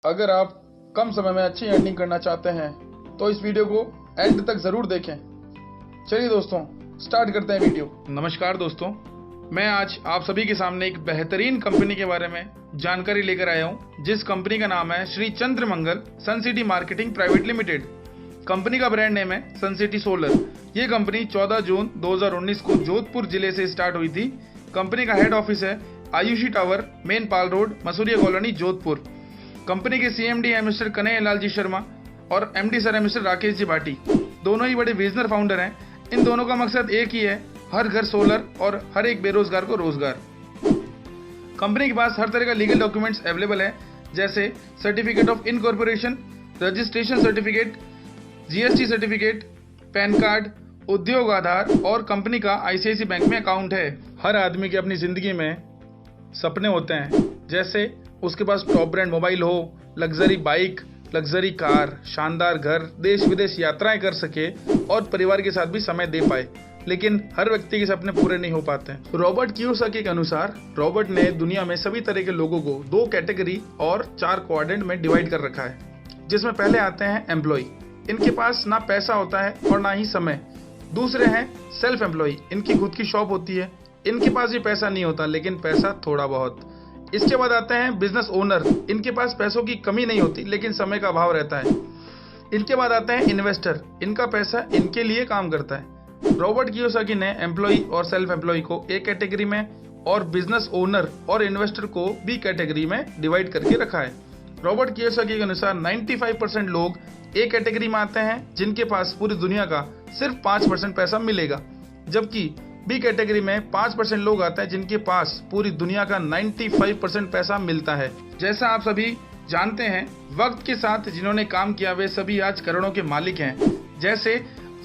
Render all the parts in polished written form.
अगर आप कम समय में अच्छी अर्निंग करना चाहते हैं तो इस वीडियो को एंड तक ज़रूर देखें। चलिए दोस्तों, स्टार्ट करते हैं वीडियो। नमस्कार दोस्तों, मैं आज आप सभी के सामने एक बेहतरीन कंपनी के बारे में जानकारी लेकर आया हूं, जिस कंपनी का नाम है Shri Chandramangal sun city marketing private limited. Company का ब्रांड नेम है सन सिटी सोलर। ये कंपनी 14 जून 2019 को जोधपुर जिले से स्टार्ट हुई थी। कंपनी का हेड ऑफिस है Ayushi tower, main Pal road, Masuria colony, Jodhpur. Company के CMD है मिस्टर कन्हैया लाल जी शर्मा और MD सर है मिस्टर राकेश जी भाटी। दोनों ही बड़े विजनर फाउंडर हैं। इन दोनों का मकसद एक ही है, हर घर सोलर और हर एक बेरोजगार को रोजगार। कंपनी के पास हर तरह का लीगल डॉक्यूमेंट्स अवेलेबल है, जैसे certificate of incorporation, registration certificate, GST certificate, pan card, उद्योग आधार और कंपनी का ICICI बैंक में अकाउंट है। हर आदमी की अपनी जिंदगी में सपने होते हैं, जैसे उसके पास टॉप ब्रांड मोबाइल हो, लग्जरी बाइक, लग्जरी कार, शानदार घर, देश विदेश यात्राएं कर सके और परिवार के साथ भी समय दे पाए। लेकिन हर व्यक्ति के सपने पूरे नहीं हो पाते हैं। रॉबर्ट कियोसाकी के अनुसार रॉबर्ट ने दुनिया में सभी तरह के लोगों को 2 कैटेगरी और 4 क्वाड्रेंट में डिवाइड कर रखा है, जिसमें पहले आते हैं एम्प्लॉय। इनके पास ना पैसा होता है और ना ही समय। दूसरे हैं सेल्फ एम्प्लॉय, इनकी खुद की शॉप होती है। इनके पास भी पैसा नहीं होता, लेकिन पैसा थोड़ा बहुत। इसके बाद आते हैं बिजनेस ओनर। इनके पास पैसों की कमी नहीं होती, लेकिन समय का अभाव रहता है। इनके बाद आते हैं इन्वेस्टर। इनका पैसा इनके लिए काम करता है। रॉबर्ट कियोसाकी ने एम्प्लॉय और सेल्फ एम्प्लॉय को एक कैटेगरी में और बिजनेस ओनर और इन्वेस्टर को बी कैटेगरी में डिवाइड करके रखा है। रॉबर्ट कियोसाकी के अनुसार 95% लोग ए कैटेगरी में आते हैं, जिनके पास पूरी दुनिया का सिर्फ 5% पैसा मिलेगा, जबकि बी कैटेगरी में 5% लोग आते हैं जिनके पास पूरी दुनिया का 95% पैसा मिलता है। जैसा आप सभी जानते हैं, वक्त के साथ जिन्होंने काम किया वे सभी आज करोड़ों के मालिक हैं। जैसे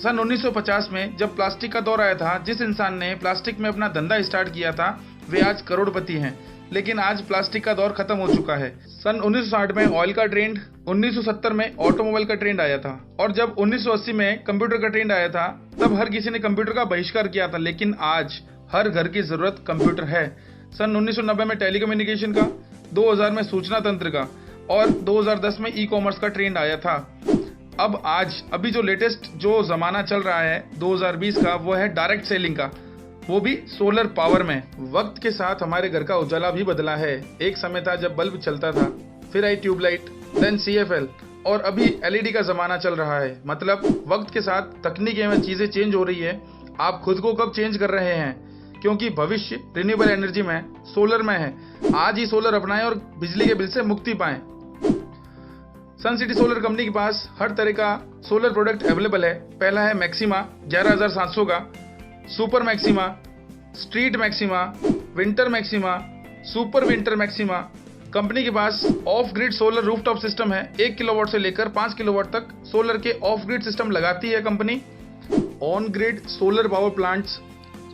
सन 1950 में जब प्लास्टिक का दौर आया था, जिस इंसान ने प्लास्टिक में अपना धंधा स्टार्ट किया था वे आज करोड़पति हैं। लेकिन आज प्लास्टिक का दौर खत्म हो चुका है। सन 1960 में ऑयल का ट्रेंड, 1970 में ऑटोमोबाइल का ट्रेंड आया था और जब 1980 में कंप्यूटर का ट्रेंड आया था, तब हर किसी ने कंप्यूटर का बहिष्कार किया था। लेकिन आज हर घर की जरूरत कंप्यूटर है। सन 1990 में टेलीकम्युनिकेशन का, 2000 में सूचना तंत्र का और 2010 में ई-कॉमर्स का ट्रेंड आया था। अब अभी जो लेटेस्ट जो जमाना चल रहा है 2020 का, वो है डायरेक्ट सेलिंग का, वो भी सोलर पावर में। वक्त के साथ हमारे घर का उजाला भी बदला है। एक समय था जब बल्ब चलता था, फिर आई ट्यूबलाइट, देन CFL और अभी LED का जमाना चल रहा है। मतलब वक्त के साथ तकनीकी में चीजें चेंज हो रही है। आप खुद को कब चेंज कर रहे हैं, क्योंकि भविष्य रिन्यूएबल एनर्जी में, सोलर में है। आज ही सोलर अपनाएं और बिजली के बिल से मुक्ति पाएं। सन सिटी सोलर कंपनी के पास हर तरह का सोलर प्रोडक्ट अवेलेबल है। पहला है मैक्सिमा 11700 का, super Maxima, street Maxima, winter Maxima, super winter Maxima. Company के पास off grid solar rooftop system है। 1 किलोवाट से लेकर 5 किलोवाट तक सोलर के ऑफ ग्रिड सिस्टम लगाती है company. On grid solar power plants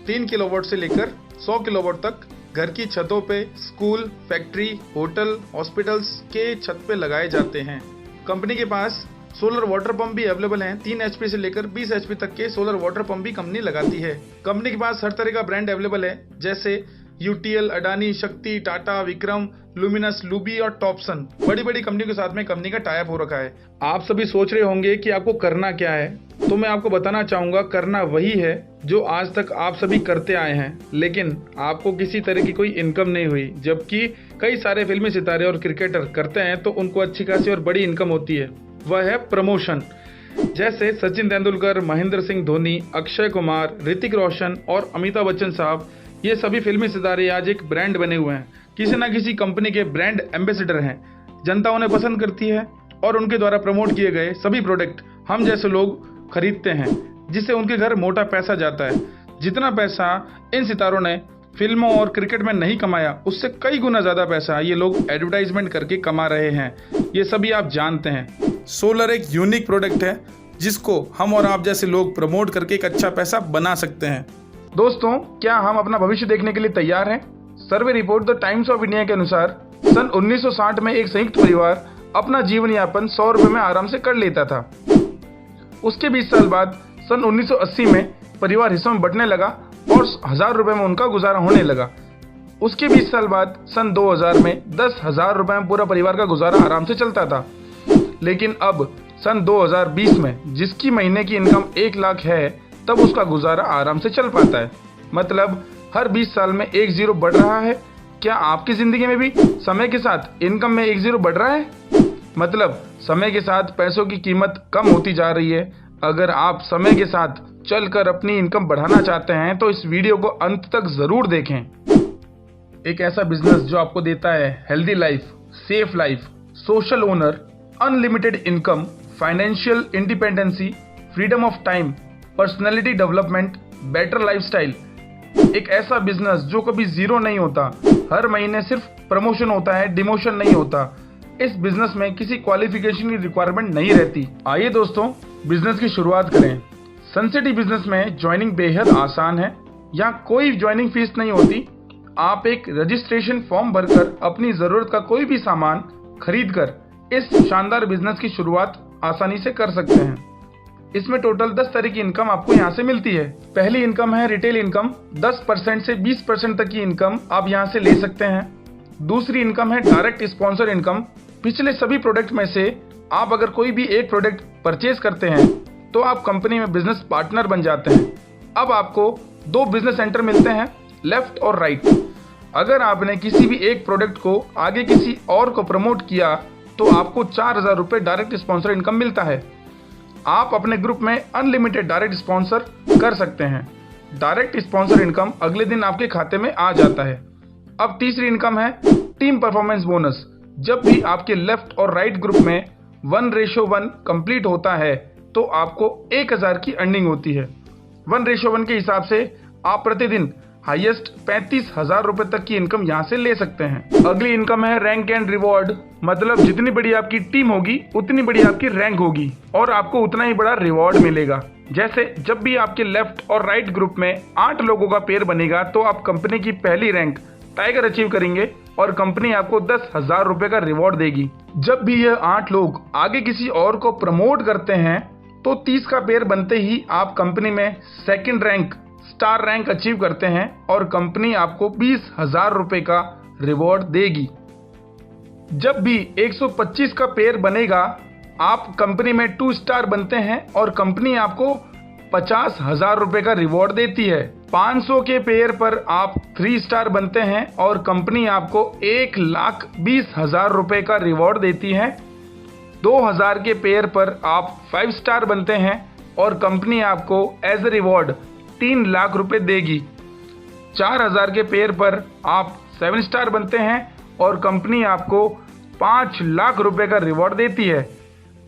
3 kilowatt से लेकर 100 किलोवाट तक घर की छतों पे, स्कूल, फैक्ट्री, होटल, हॉस्पिटल्स के छत पे लगाए जाते हैं। कंपनी के पास सोलर वाटर पंप भी अवेलेबल हैं। 3 HP से लेकर 20 HP तक के सोलर वाटर पंप भी कंपनी लगाती है। कंपनी के पास हर तरह का ब्रांड अवेलेबल है, जैसे UTL, अडानी, शक्ति, टाटा, विक्रम, लुमिनस, लूबी और टॉपसन। बड़ी बड़ी कंपनियों के साथ में कंपनी का टाई अप हो रखा है। आप सभी सोच रहे होंगे कि आपको करना क्या है, तो मैं आपको बताना चाहूंगा, करना वही है जो आज तक आप सभी करते आए हैं, लेकिन आपको किसी तरह की कोई इनकम नहीं हुई। जबकि कई सारे फिल्मी सितारे और क्रिकेटर करते हैं तो उनको अच्छी खासी और बड़ी इनकम होती है। वह है प्रमोशन। जैसे सचिन तेंदुलकर, महेंद्र सिंह धोनी, अक्षय कुमार, ऋतिक रोशन और अमिताभ बच्चन साहब, ये सभी फिल्मी सितारे आज एक ब्रांड बने हुए हैं। किसी न किसी कंपनी के ब्रांड एम्बेसडर हैं। जनता उन्हें पसंद करती है और उनके द्वारा प्रमोट किए गए सभी प्रोडक्ट हम जैसे लोग खरीदते हैं, जिससे उनके घर मोटा पैसा जाता है। जितना पैसा इन सितारों ने फिल्मों और क्रिकेट में नहीं कमाया, उससे कई गुना ज्यादा पैसा ये लोग एडवर्टाइजमेंट करके कमा रहे हैं। ये सभी आप जानते हैं। सोलर एक यूनिक प्रोडक्ट है, जिसको हम और आप जैसे लोग प्रमोट करके एक अच्छा पैसा बना सकते हैं। दोस्तों, क्या हम अपना भविष्य देखने के लिए तैयार हैं? Survey report the times of India के अनुसार सन 1960 में एक संयुक्त परिवार अपना जीवन यापन 100 रुपए में आराम से कर लेता था। उसके 20 साल बाद सन 1980 में परिवार हिस्सों में बंटने लगा और 1000 रुपए में उनका गुजारा होने लगा। उसके 20 साल बाद सन 2000 में 10,000 रुपए में पूरा परिवार का गुजारा आराम से चलता था। लेकिन अब सन 2020 में जिसकी महीने की इनकम 1 लाख है, तब उसका गुजारा आराम से चल पाता है। मतलब हर 20 साल में एक जीरो बढ़ रहा है। क्या आपकी जिंदगी में भी समय के साथ इनकम में एक जीरो बढ़ रहा है? मतलब समय के साथ पैसों की कीमत कम होती जा रही है। अगर आप समय के साथ चलकर अपनी इनकम बढ़ाना चाहते हैं तो इस वीडियो को अंत तक जरूर देखें। एक ऐसा बिजनेस जो आपको देता है healthy life, safe life, social owner, unlimited income, financial independency, freedom of time, personality development, better lifestyle. एक ऐसा बिजनेस जो कभी जीरो नहीं होता, हर महीने सिर्फ प्रमोशन होता है, डिमोशन नहीं होता। इस बिजनेस में किसी क्वालिफिकेशन की रिक्वायरमेंट नहीं रहती। आइए दोस्तों, बिजनेस की शुरुआत करें। सनसिटी बिजनेस में ज्वाइनिंग बेहद आसान है। यहाँ कोई ज्वाइनिंग फीस नहीं होती। आप एक रजिस्ट्रेशन फॉर्म भरकर अपनी जरूरत का कोई भी सामान खरीद कर इस शानदार बिजनेस की शुरुआत आसानी से कर सकते हैं। इसमें टोटल 10 तरह की इनकम आपको यहाँ से मिलती है। पहली इनकम है रिटेल इनकम। 10% से 20% तक की इनकम आप यहाँ से ले सकते हैं। दूसरी इनकम है डायरेक्ट स्पॉन्सर इनकम। पिछले सभी प्रोडक्ट में से आप अगर कोई भी एक प्रोडक्ट परचेज करते हैं तो आप कंपनी में बिजनेस पार्टनर बन जाते हैं। अब आपको 2 बिजनेस सेंटर मिलते हैं, लेफ्ट और राइट। अगर आपने किसी भी एक प्रोडक्ट को आगे किसी और को प्रमोट किया तो आपको 4,000 रुपये डायरेक्ट स्पॉन्सर इनकम मिलता है। आप अपने ग्रुप में अनलिमिटेड डायरेक्ट स्पॉन्सर कर सकते हैं। डायरेक्ट स्पॉन्सर इनकम अगले दिन आपके खाते में आ जाता है। अब तीसरी इनकम है टीम परफॉर्मेंस बोनस। जब भी आपके लेफ्ट और राइट ग्रुप में 1:1 कंप्लीट होता है तो आपको 1,000 की अर्निंग होती है। 1:1 के हिसाब से आप प्रतिदिन हाईएस्ट 35,000 रुपए तक की इनकम यहाँ से ले सकते हैं। अगली इनकम है रैंक एंड रिवॉर्ड। मतलब जितनी बड़ी आपकी टीम होगी उतनी बड़ी आपकी रैंक होगी और आपको उतना ही बड़ा रिवॉर्ड मिलेगा। जैसे जब भी आपके लेफ्ट और राइट ग्रुप में 8 लोगों का पेयर बनेगा तो आप कंपनी की पहली रैंक टाइगर अचीव करेंगे और कंपनी आपको 10,000 रुपए का रिवॉर्ड देगी। जब भी यह 8 लोग आगे किसी और को प्रमोट करते हैं तो 30 का पेयर बनते ही आप कंपनी में second rank, star rank achieve करते हैं और कंपनी आपको 20,000 रुपए का रिवॉर्ड देगी। जब भी 125 का पेयर बनेगा आप कंपनी में 2 स्टार बनते हैं और कंपनी आपको 50,000 रुपए का रिवॉर्ड देती है। 500 के पेयर पर आप 3 स्टार बनते हैं और कंपनी आपको 1,20,000 रुपए का रिवॉर्ड देती है। 2,000 के पेयर पर आप 5 स्टार बनते हैं और कंपनी आपको एज ए रिवॉर्ड 3 लाख रुपए देगी। 4,000 के पेयर पर आप 7 स्टार बनते हैं और कंपनी आपको 5 लाख रुपए का रिवॉर्ड देती है।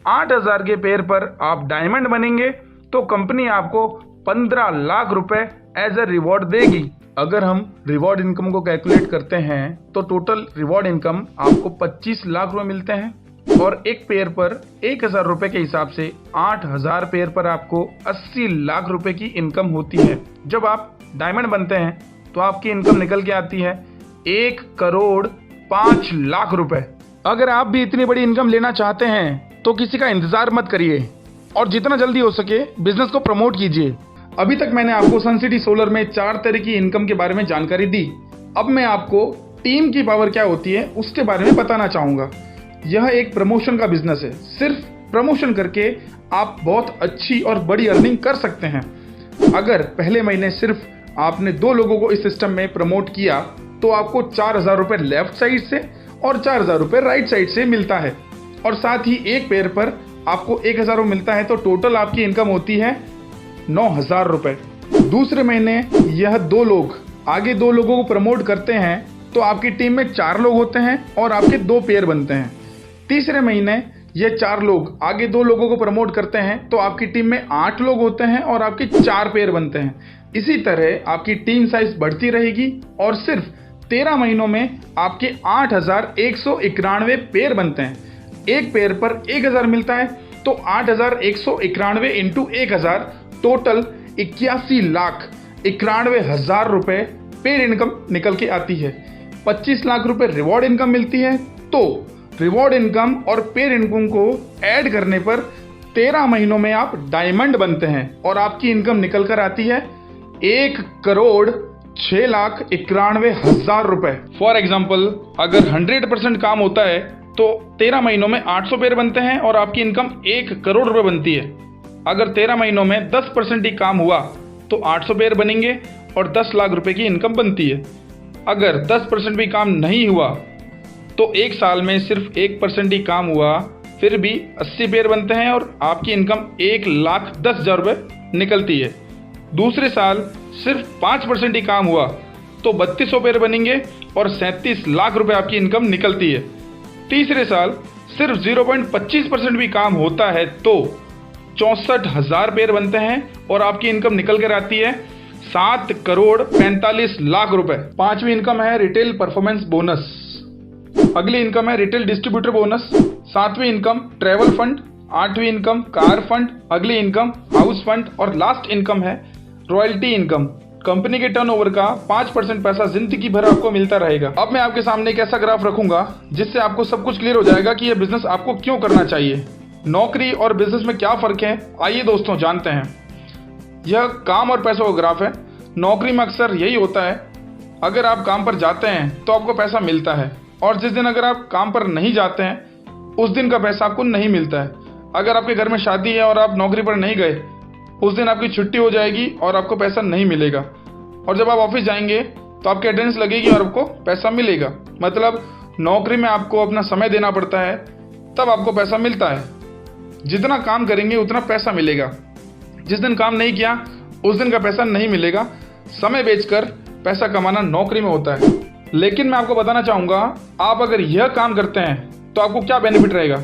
8,000 के पेयर पर आप डायमंड बनेंगे तो कंपनी आपको 15 लाख रुपए एज ए रिवॉर्ड देगी। अगर हम रिवॉर्ड इनकम को कैलकुलेट करते हैं तो टोटल रिवॉर्ड इनकम आपको 25 लाख रुपए मिलते हैं और एक पेयर पर 1,000 रुपए के हिसाब से 8,000 पेयर पर आपको 80 लाख रुपए की इनकम होती है। जब आप डायमंड बनते हैं तो आपकी इनकम निकल के आती है 1,05 लाख रुपए। अगर आप भी इतनी बड़ी इनकम लेना चाहते हैं तो किसी का इंतजार मत करिए और जितना जल्दी हो सके बिजनेस को प्रमोट कीजिए। अभी तक मैंने आपको सनसिटी सोलर में 4 तरह की इनकम के बारे में जानकारी दी। अब मैं आपको टीम की पावर क्या होती है उसके बारे में बताना चाहूंगा। यह एक प्रमोशन का बिजनेस है। सिर्फ प्रमोशन करके आप बहुत अच्छी और बड़ी अर्निंग कर सकते हैं। अगर पहले महीने सिर्फ आपने 2 लोगों को इस सिस्टम में प्रमोट किया तो आपको 4,000 रुपए लेफ्ट साइड से और 4,000 रुपए राइट साइड से मिलता है और साथ ही एक पेयर पर आपको 1,000 मिलता है तो टोटल आपकी इनकम होती है 9,000 रुपए। दूसरे महीने यह 2 लोग आगे 2 लोगों को प्रमोट करते हैं तो आपकी टीम में 4 लोग होते हैं और आपके 2 पेयर बनते हैं। तीसरे महीने ये 4 लोग आगे 2 लोगों को प्रमोट करते हैं तो आपकी टीम में 8 लोग होते हैं और आपके 4 पेयर बनते हैं। इसी तरह आपकी टीम साइज बढ़ती रहेगी और सिर्फ 13 महीनों में आपके 8,191 पेयर बनते हैं। एक पेयर पर 1,000 मिलता है तो 8,191 इंटू 1,000 टोटल 81,91,000 रुपए पेयर इनकम निकल के आती है। 25 लाख रुपए रिवॉर्ड इनकम मिलती है। तो रिवॉर्ड इनकम और पेयर इनकम को ऐड करने पर 13 महीनों में आप डायमंड बनते हैं और आपकी इनकम निकल कर आती है 6,91,000 रुपए। फॉर एग्जाम्पल, अगर 100% काम होता है तो 13 महीनों में 800 पेयर बनते हैं और आपकी इनकम 1 करोड़ रुपए बनती है। अगर 13 महीनों में 10% ही काम हुआ तो 800 पेयर बनेंगे और 10 लाख रुपए की इनकम बनती है। अगर 10% भी काम नहीं हुआ तो एक साल में सिर्फ 1% ही काम हुआ, फिर भी 80 पेयर बनते हैं और आपकी इनकम 1,10,000 रुपये निकलती है। दूसरे साल सिर्फ 5% ही काम हुआ तो 3200 पेयर बनेंगे और 37 लाख रुपए आपकी इनकम निकलती है। तीसरे साल सिर्फ 0.25% भी काम होता है तो 64,000 पेयर बनते हैं और आपकी इनकम निकल कर आती है 7,45,00,000 रुपए। पांचवी इनकम है रिटेल परफॉर्मेंस बोनस। अगली इनकम है रिटेल डिस्ट्रीब्यूटर बोनस। सातवीं इनकम ट्रैवल फंड। आठवीं इनकम कार फंड। अगली इनकम हाउस फंड और लास्ट इनकम है रॉयल्टी इनकम। कंपनी के टर्नओवर का 5% पैसा जिंदगी भर आपको मिलता रहेगा। अब मैं आपके सामने एक ऐसा ग्राफ रखूंगा जिससे आपको सब कुछ क्लियर हो जाएगा कि यह बिजनेस आपको क्यों करना चाहिए। नौकरी और बिजनेस में क्या फर्क है, आइए दोस्तों जानते हैं। यह काम और पैसों का ग्राफ है। नौकरी में अक्सर यही होता है, अगर आप काम पर जाते हैं तो आपको पैसा मिलता है और जिस दिन अगर आप काम पर नहीं जाते हैं उस दिन का पैसा आपको नहीं मिलता है। अगर आपके घर में शादी है और आप नौकरी पर नहीं गए, उस दिन आपकी छुट्टी हो जाएगी और आपको पैसा नहीं मिलेगा। और जब आप ऑफिस जाएंगे तो आपकी अटेंडेंस लगेगी और आपको पैसा मिलेगा। मतलब नौकरी में आपको अपना समय देना पड़ता है, तब आपको पैसा मिलता है। जितना काम करेंगे उतना पैसा मिलेगा। जिस दिन काम नहीं किया उस दिन का पैसा नहीं मिलेगा। समय बेचकर पैसा कमाना नौकरी में होता है। लेकिन मैं आपको बताना चाहूँगा, आप अगर यह काम करते हैं तो आपको क्या बेनिफिट रहेगा।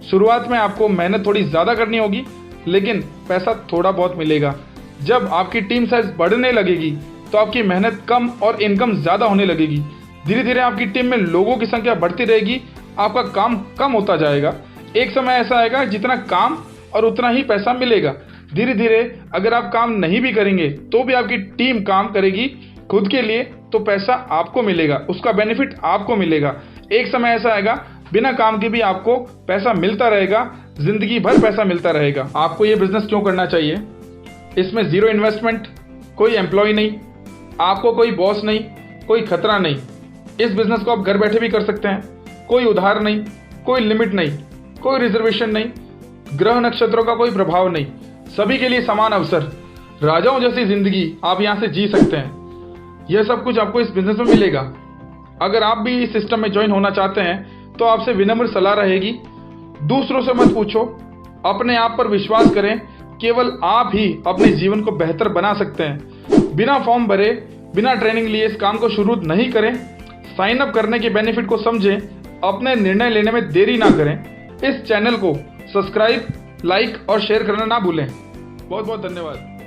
शुरुआत में आपको मेहनत थोड़ी ज़्यादा करनी होगी लेकिन पैसा थोड़ा बहुत मिलेगा। जब आपकी टीम साइज बढ़ने लगेगी तो आपकी मेहनत कम और इनकम ज़्यादा होने लगेगी। धीरे धीरे आपकी टीम में लोगों की संख्या बढ़ती रहेगी, आपका काम कम होता जाएगा। एक समय ऐसा आएगा जितना काम और उतना ही पैसा मिलेगा। धीरे धीरे अगर आप काम नहीं भी करेंगे तो भी आपकी टीम काम करेगी खुद के लिए, तो पैसा आपको मिलेगा, उसका बेनिफिट आपको मिलेगा। एक समय ऐसा आएगा बिना काम के भी आपको पैसा मिलता रहेगा, जिंदगी भर पैसा मिलता रहेगा। आपको ये बिजनेस क्यों करना चाहिए? इसमें जीरो इन्वेस्टमेंट, कोई एम्प्लॉय नहीं, आपको कोई बॉस नहीं, कोई खतरा नहीं। इस बिजनेस को आप घर बैठे भी कर सकते हैं। कोई उधार नहीं, कोई लिमिट नहीं, कोई रिजर्वेशन नहीं, ग्रह नक्षत्रों का कोई प्रभाव नहीं, सभी के लिए समान अवसर, राजाओं जैसी जिंदगी आप यहाँ से जी सकते हैं। यह सब कुछ आपको इस बिजनेस में मिलेगा। अगर आप भी इस सिस्टम में ज्वाइन होना चाहते हैं तो आपसे विनम्र सलाह रहेगी, दूसरों से मत पूछो, अपने आप पर विश्वास करें। केवल आप ही अपने जीवन को बेहतर बना सकते हैं। बिना फॉर्म भरे, बिना ट्रेनिंग लिए इस काम को शुरू नहीं करें। साइन अप करने के बेनिफिट को समझें, अपने निर्णय लेने में देरी ना करें। इस चैनल को सब्सक्राइब, लाइक और शेयर करना ना भूलें। बहुत बहुत धन्यवाद।